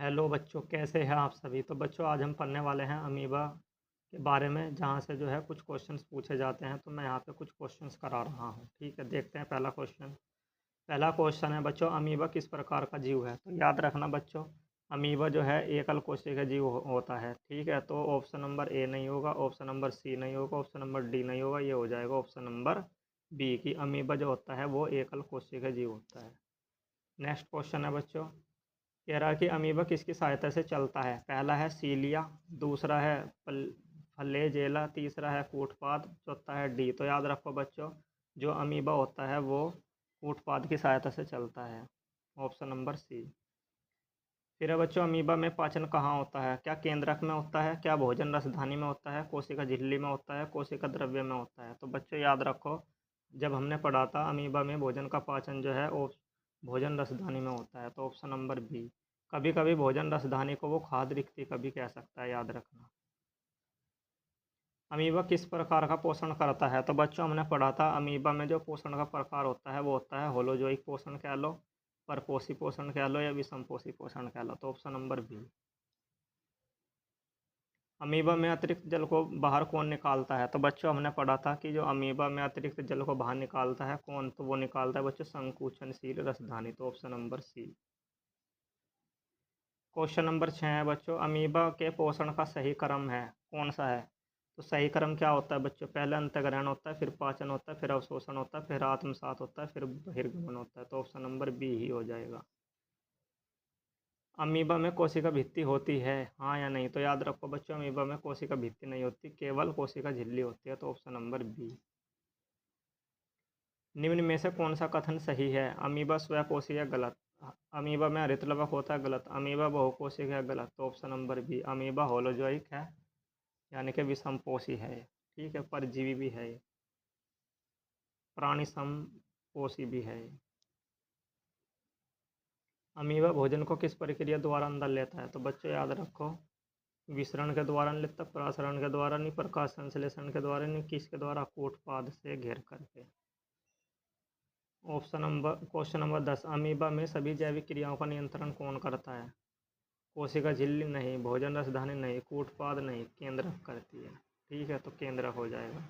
Hello बच्चों, कैसे हैं आप सभी। तो बच्चों आज हम पढ़ने वाले हैं अमीबा के बारे में, जहाँ से जो है कुछ क्वेश्चंस पूछे जाते हैं। तो मैं यहाँ पे कुछ क्वेश्चंस करा रहा हूँ। ठीक है, देखते हैं पहला क्वेश्चन है बच्चों, अमीबा किस प्रकार का जीव है। तो याद रखना बच्चों, अमीबा जो है एकल कोशिका जीव होता है। ठीक है, तो ऑप्शन नंबर ए नहीं होगा, ऑप्शन नंबर सी नहीं होगा, ऑप्शन नंबर डी नहीं होगा, ये हो जाएगा ऑप्शन नंबर बी की अमीबा जो होता है वो एकल कोशिका जीव होता है। नेक्स्ट क्वेश्चन है बच्चों, कह रहा है कि अमीबा किसकी सहायता से चलता है। पहला है सीलिया, दूसरा है फ्लैजेला, तीसरा है कूटपाद, चौथा है डी। तो याद रखो बच्चों, जो अमीबा होता है वो कूटपाद की सहायता से चलता है, ऑप्शन नंबर सी। फिर है बच्चों, अमीबा में पाचन कहाँ होता है। क्या केंद्रक में होता है, क्या भोजन रसधानी में होता है, कोशिका झिल्ली में होता है, कोशिका द्रव्य में होता है। तो बच्चों याद रखो, जब हमने पढ़ा था अमीबा में भोजन का पाचन जो है वो भोजन रसधानी में होता है, तो ऑप्शन नंबर बी। कभी कभी भोजन रसधानी को वो खाद रिक्ति कभी कह सकता है, याद रखना। अमीबा किस प्रकार का पोषण करता है। तो बच्चों हमने पढ़ा था अमीबा में जो पोषण का प्रकार होता है वो होता है होलोजोइक पोषण कह लो, परपोषी पोषण कह लो, या विषमपोषी पोषण कह लो। तो ऑप्शन नंबर बी। अमीबा में अतिरिक्त जल को बाहर कौन निकालता है। तो बच्चों हमने पढ़ा था कि जो अमीबा में अतिरिक्त जल को बाहर निकालता है कौन, तो वो निकालता है बच्चों संकुचनशील रसधानी। तो option number C. Question number 6 है बच्चों, अमीबा के पोषण का सही क्रम है कौन सा है। तो सही क्रम क्या होता है बच्चों, पहले अंतःग्रहण होता है, फिर पाचन होता है, फिर अवशोषण होता है, फिर आत्मसात होता है, फिर बहिर्गमन होता है। तो ऑप्शन नंबर बी ही हो जाएगा। अमीबा में कोशिका भित्ति होती है, हाँ या नहीं। तो याद रखो बच्चों, अमीबा में कोशिका भित्ति नहीं होती, केवल कोशिका झिल्ली होती है। तो ऑप्शन नंबर बी। निम्न में से कौन सा कथन सही है। अमीबा स्वकोशी है, गलत। अमीबा में हरितलवक होता है, गलत। अमीबा बहुकोशिक है, गलत। तो option number B. Amoeba holozoic है, यानी कि विषमपोषी है। ठीक है, परजीवी भी है, प्राणी समपोषी भी है। अमीबा भोजन को किस प्रक्रिया द्वारा अंदर लेता है। तो बच्चों याद रखो, विसरण के द्वारा नहीं लेता, परासरण के द्वारा नहीं, प्रकाश संश्लेषण के द्वारा नहीं, किसके द्वारा, कूटपाद से घेर करके। क्वेश्चन नंबर 10, अमीबा में सभी जैविक क्रियाओं का नियंत्रण कौन करता है। कोशिका झिल्ली नहीं, भोजन रसधानी नहीं, कूटपाद नहीं, केंद्रक करती है। ठीक है, तो केंद्रक हो जाएगा।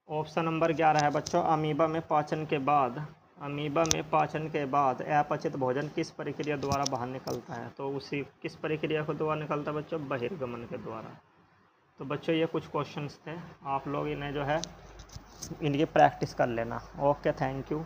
ऑप्शन नंबर 11 है बच्चों, अमीबा में पाचन के बाद अपचित भोजन किस प्रक्रिया द्वारा बाहर निकलता है। तो उसी किस प्रक्रिया को द्वारा निकलता है बच्चों, बहिर्गमन के द्वारा। तो बच्चों ये कुछ क्वेश्चंस थे, आप लोग इन्हें जो है इनकी प्रैक्टिस कर लेना। Okay, thank you.